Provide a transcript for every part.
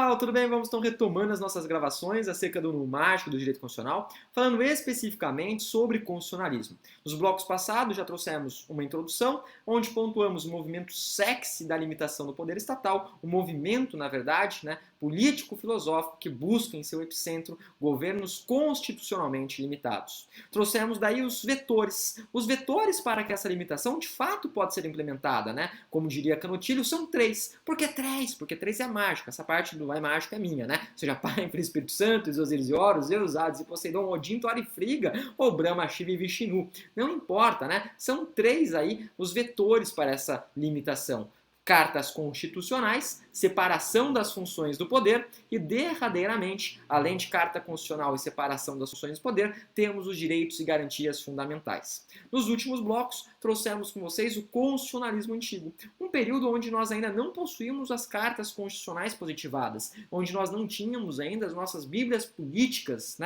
pessoal, tudo bem? Vamos então retomando as nossas gravações acerca do mágico do direito constitucional, falando especificamente sobre constitucionalismo. Nos blocos passados já trouxemos uma introdução, onde pontuamos o movimento sexy da limitação do poder estatal, o movimento, na verdade, político-filosófico que busca em seu epicentro governos constitucionalmente limitados. Trouxemos daí os vetores para que essa limitação de fato pode ser implementada, Como diria Canotilho, são três. Por que três? Porque três é mágico. Essa parte do é mágico é minha, Ou seja, Pai, Filho, Espírito Santo, Osíris e Horus, Zeus, Hades e Poseidon, Odin, Thor e Friga, ou Brahma, Shiva e Vishnu. Não importa, São três aí os vetores para essa limitação. Cartas constitucionais, separação das funções do poder e, derradeiramente, além de carta constitucional e separação das funções do poder, temos os direitos e garantias fundamentais. Nos últimos blocos, trouxemos com vocês o constitucionalismo antigo, um período onde nós ainda não possuímos as cartas constitucionais positivadas, onde nós não tínhamos ainda as nossas bíblias políticas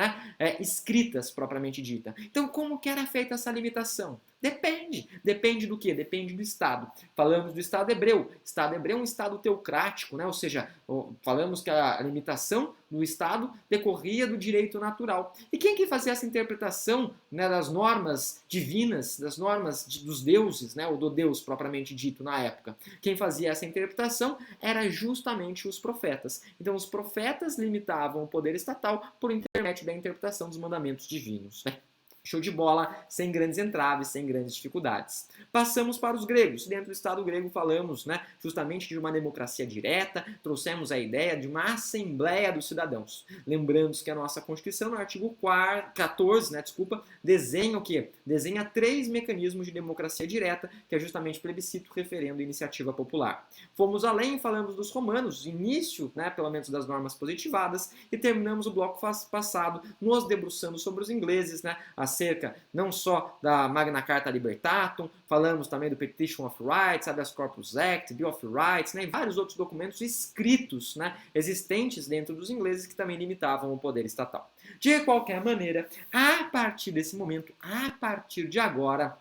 escritas, propriamente dita. Então, como que era feita essa limitação? Depende. Depende do quê? Depende do Estado. Falamos do Estado hebreu. O Estado hebreu é um Estado teocrático, Ou seja, falamos que a limitação do Estado decorria do direito natural. E quem que fazia essa interpretação das normas divinas, das normas dos deuses, ou do Deus propriamente dito na época? Quem fazia essa interpretação era justamente os profetas. Então, os profetas limitavam o poder estatal por intermédio da interpretação dos mandamentos divinos, Show de bola, sem grandes entraves, sem grandes dificuldades. Passamos para os gregos. Dentro do Estado grego falamos justamente de uma democracia direta, trouxemos a ideia de uma assembleia dos cidadãos. Lembrando que a nossa Constituição, no artigo 14, desenha o quê? Desenha 3 mecanismos de democracia direta, que é justamente plebiscito, referendo e iniciativa popular. Fomos além, falamos dos romanos, início, pelo menos das normas positivadas, e terminamos o bloco passado nos debruçando sobre os ingleses, acerca não só da Magna Carta Libertatum, falamos também do Petition of Rights, Habeas Corpus Act, Bill of Rights, e vários outros documentos escritos, existentes dentro dos ingleses que também limitavam o poder estatal. De qualquer maneira, a partir desse momento, a partir de agora,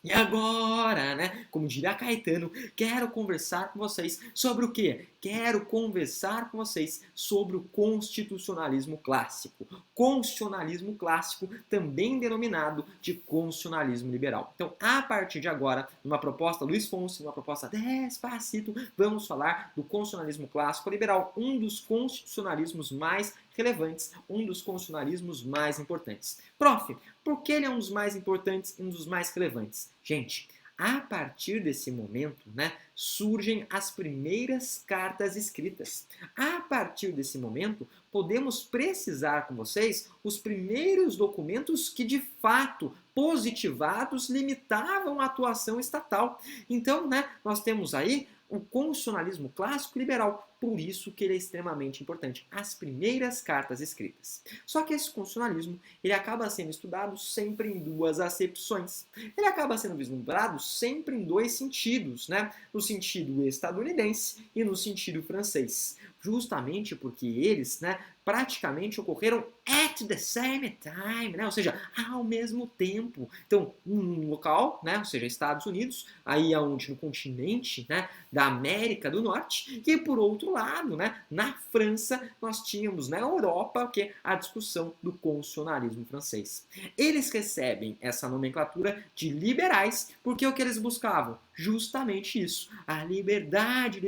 e agora, como diria Caetano, quero conversar com vocês sobre o quê? Quero conversar com vocês sobre o constitucionalismo clássico. Constitucionalismo clássico, também denominado de constitucionalismo liberal. Então, a partir de agora, numa proposta Luiz Fonsi, uma proposta Despacito, vamos falar do constitucionalismo clássico liberal, um dos constitucionalismos mais relevantes, um dos constitucionalismos mais importantes. Prof, por que ele é um dos mais importantes e um dos mais relevantes? Gente, a partir desse momento, surgem as primeiras cartas escritas. A partir desse momento, podemos precisar com vocês os primeiros documentos que, de fato, positivados, limitavam a atuação estatal. Então, nós temos aí o constitucionalismo clássico liberal, por isso que ele é extremamente importante, as primeiras cartas escritas. Só que esse constitucionalismo, ele acaba sendo estudado sempre em duas acepções. Ele acaba sendo vislumbrado sempre em dois sentidos, no sentido estadunidense e no sentido francês. Justamente porque eles, praticamente ocorreram at the same time, ou seja, ao mesmo tempo. Então, um local, ou seja, Estados Unidos, aí aonde no continente, da América do Norte, e por outro lado, na França, nós tínhamos na Europa que a discussão do constitucionalismo francês. Eles recebem essa nomenclatura de liberais porque o que eles buscavam? Justamente isso, a liberdade,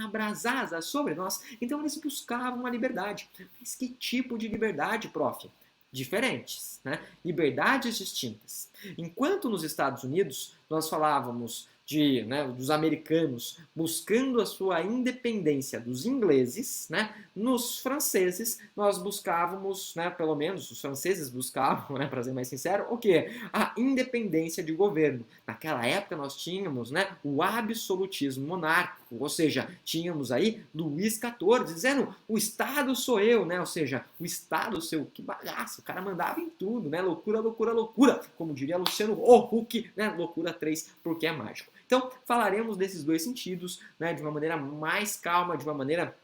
abrasada sobre nós. Então eles buscavam a liberdade. Mas que tipo de liberdade, prof? Diferentes, liberdades distintas. Enquanto nos Estados Unidos nós falávamos dos americanos buscando a sua independência dos ingleses, nos franceses nós buscávamos, pelo menos os franceses buscavam, para ser mais sincero, o quê? A independência de governo. Naquela época nós tínhamos o absolutismo monárquico, ou seja, tínhamos aí Luís XIV dizendo o Estado sou eu, ou seja, o Estado seu, que bagaço, o cara mandava em tudo, loucura, loucura, loucura, como diria Luciano Huck, loucura 3, porque é mágico. Então, falaremos desses dois sentidos, de uma maneira mais calma, de uma maneira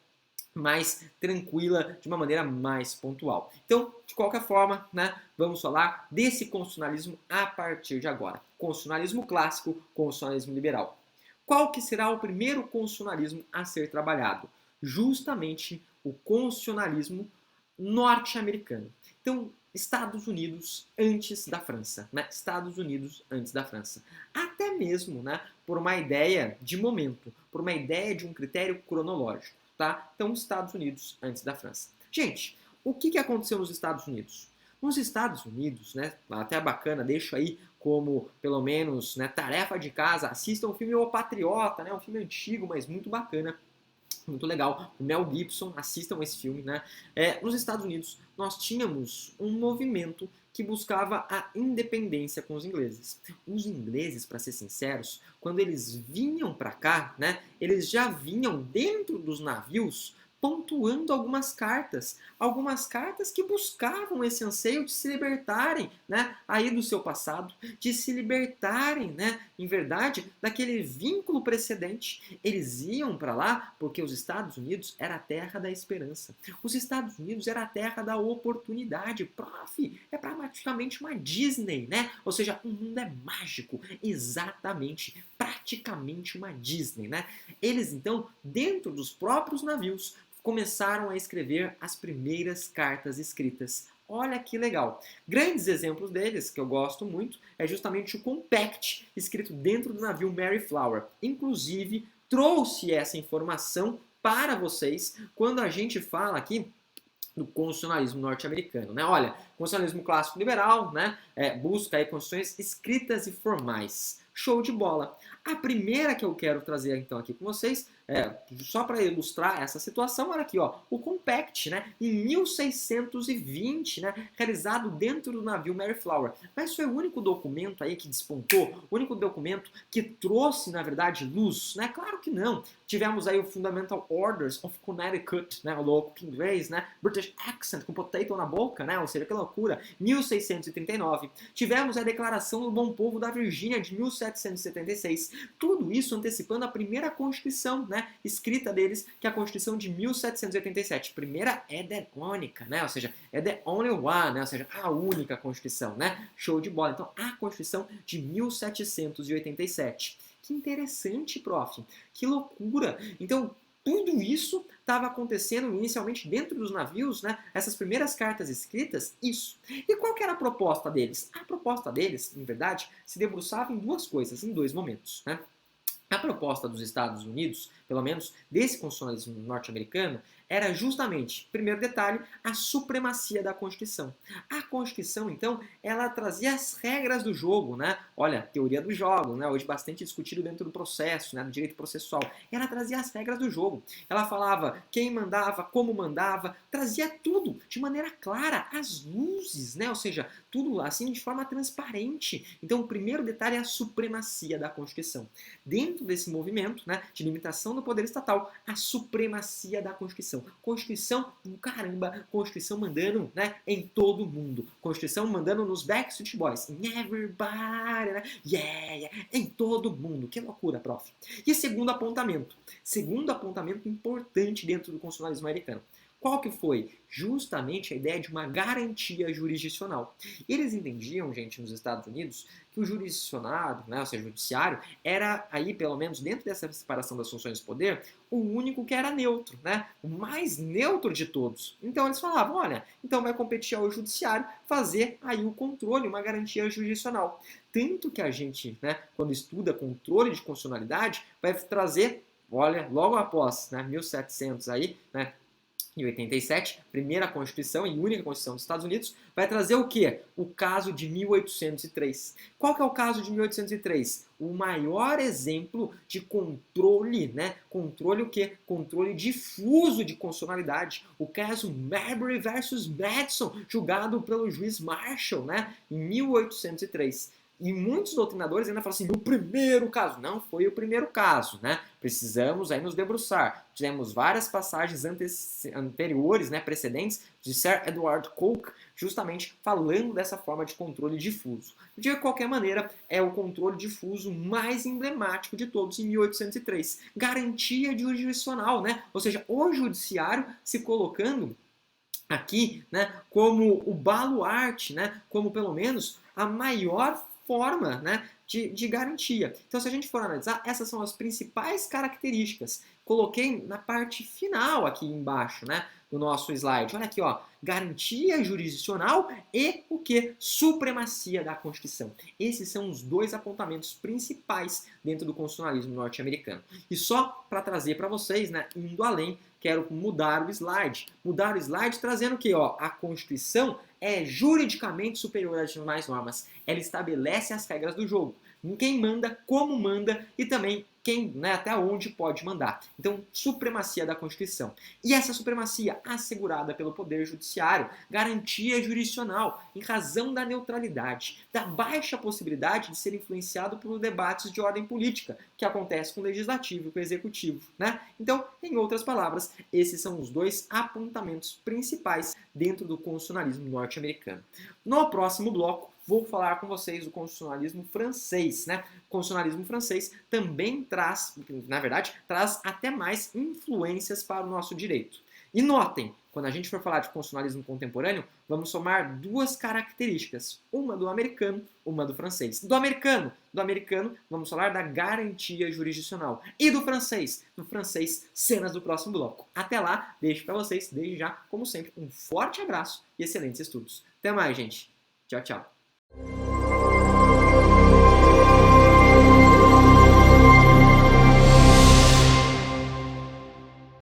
mais tranquila, de uma maneira mais pontual. Então, de qualquer forma, vamos falar desse constitucionalismo a partir de agora. Constitucionalismo clássico, constitucionalismo liberal. Qual que será o primeiro constitucionalismo a ser trabalhado? Justamente o constitucionalismo norte-americano. Então, Estados Unidos antes da França, né? Estados Unidos antes da França. Até mesmo, né, por uma ideia de momento, por uma ideia de um critério cronológico, tá? Então, Estados Unidos antes da França. Gente, o que aconteceu nos Estados Unidos? Nos Estados Unidos, né, até bacana, deixo aí como, pelo menos, né, tarefa de casa, assistam o filme O Patriota, né, um filme antigo, mas muito bacana, muito legal. O Mel Gibson, assistam esse filme, né? Nos Estados Unidos, nós tínhamos um movimento que buscava a independência com os ingleses. Os ingleses, para ser sinceros, quando eles vinham para cá, né, eles já vinham dentro dos navios pontuando algumas cartas que buscavam esse anseio de se libertarem, né, aí do seu passado, de se libertarem, né, em verdade, daquele vínculo precedente. Eles iam para lá porque os Estados Unidos era a terra da esperança. Os Estados Unidos era a terra da oportunidade. Prof, é praticamente uma Disney, né? Ou seja, o mundo é mágico, exatamente, praticamente uma Disney, né? Eles então, dentro dos próprios navios, começaram a escrever as primeiras cartas escritas. Olha que legal. Grandes exemplos deles, que eu gosto muito, é justamente o Compact, escrito dentro do navio Mayflower. Inclusive, trouxe essa informação para vocês quando a gente fala aqui do constitucionalismo norte-americano, né? Olha, constitucionalismo clássico liberal, né? Busca aí constituições escritas e formais. Show de bola. A primeira que eu quero trazer então aqui com vocês, só para ilustrar essa situação, olha aqui, ó, o Compact, né? Em 1620, né? Realizado dentro do navio Mayflower. Mas foi o único documento aí que despontou, o único documento que trouxe, na verdade, luz, né? Claro que não. Tivemos aí o Fundamental Orders of Connecticut, né? O louco inglês, né? British Accent, com potato na boca, né? Ou seja, que loucura. 1639. Tivemos a Declaração do Bom Povo da Virgínia, de 1776. Tudo isso antecipando a primeira Constituição, né? Escrita deles, que é a Constituição de 1787. Primeira é the única, né? Ou seja, é the only one, né? Ou seja, a única Constituição, né? Show de bola. Então, a Constituição de 1787. Que interessante, prof. Que loucura. Então, tudo isso estava acontecendo inicialmente dentro dos navios, né? Essas primeiras cartas escritas, isso. E qual que era a proposta deles? A proposta deles, em verdade, se debruçava em duas coisas, em dois momentos, né? A proposta dos Estados Unidos, pelo menos desse constitucionalismo norte-americano, era justamente, primeiro detalhe, a supremacia da Constituição. A Constituição, então, ela trazia as regras do jogo, né? Olha, teoria do jogo, né? Hoje bastante discutido dentro do processo, né? Do direito processual. Ela trazia as regras do jogo. Ela falava quem mandava, como mandava, trazia tudo de maneira clara, as luzes, né? Ou seja, tudo assim de forma transparente. Então, o primeiro detalhe é a supremacia da Constituição. Dentro desse movimento, né, de limitação do poder estatal, a supremacia da Constituição. Constituição, caramba, Constituição mandando, né, em todo mundo. Constituição mandando nos Backstreet Boys. In everybody, né? Yeah, yeah, em todo mundo. Que loucura, prof. E segundo apontamento importante dentro do constitucionalismo americano. Qual que foi? Justamente a ideia de uma garantia jurisdicional. Eles entendiam, gente, nos Estados Unidos, que o jurisdicionado, né, ou seja, o judiciário, era aí, pelo menos dentro dessa separação das funções de poder, o único que era neutro, né? O mais neutro de todos. Então eles falavam, olha, então vai competir ao judiciário fazer aí o controle, uma garantia jurisdicional. Tanto que a gente, né, quando estuda controle de constitucionalidade, vai trazer, olha, logo após, né, 1700 aí, né, em 87, primeira Constituição e única Constituição dos Estados Unidos, vai trazer o quê? O caso de 1803. Qual que é o caso de 1803? O maior exemplo de controle, né? Controle o quê? Controle difuso de constitucionalidade. O caso Marbury versus Madison, julgado pelo juiz Marshall, né? Em 1803. E muitos doutrinadores ainda falam assim, o primeiro caso. Não foi o primeiro caso, né? Precisamos aí nos debruçar. Tivemos várias passagens anteriores, né, precedentes, de Sir Edward Coke, justamente falando dessa forma de controle difuso. De qualquer maneira, é o controle difuso mais emblemático de todos em 1803. Garantia jurisdicional, né? Ou seja, o judiciário se colocando aqui, né, como o baluarte, né, como pelo menos a maior forma, né, de garantia. Então, se a gente for analisar, essas são as principais características. Coloquei na parte final aqui embaixo, né, do nosso slide. Olha aqui, ó, garantia jurisdicional e o que? Supremacia da Constituição. Esses são os dois apontamentos principais dentro do constitucionalismo norte-americano. E só para trazer para vocês, né, indo além, quero mudar o slide. Mudar o slide trazendo o que? Ó, a Constituição é juridicamente superior às demais normas. Ela estabelece as regras do jogo. Quem manda, como manda e também quem, né, até onde pode mandar. Então, supremacia da Constituição. E essa supremacia assegurada pelo Poder Judiciário, garantia jurisdicional, em razão da neutralidade, da baixa possibilidade de ser influenciado por debates de ordem política, que acontece com o Legislativo e com o Executivo, né? Então, em outras palavras, esses são os dois apontamentos principais dentro do constitucionalismo norte-americano. No próximo bloco, vou falar com vocês do constitucionalismo francês, né? O constitucionalismo francês também traz, na verdade, traz até mais influências para o nosso direito. E notem, quando a gente for falar de constitucionalismo contemporâneo, vamos somar duas características, uma do americano, uma do francês. Do americano, vamos falar da garantia jurisdicional. E do francês, cenas do próximo bloco. Até lá, deixo para vocês, desde já, como sempre, um forte abraço e excelentes estudos. Até mais, gente. Tchau, tchau.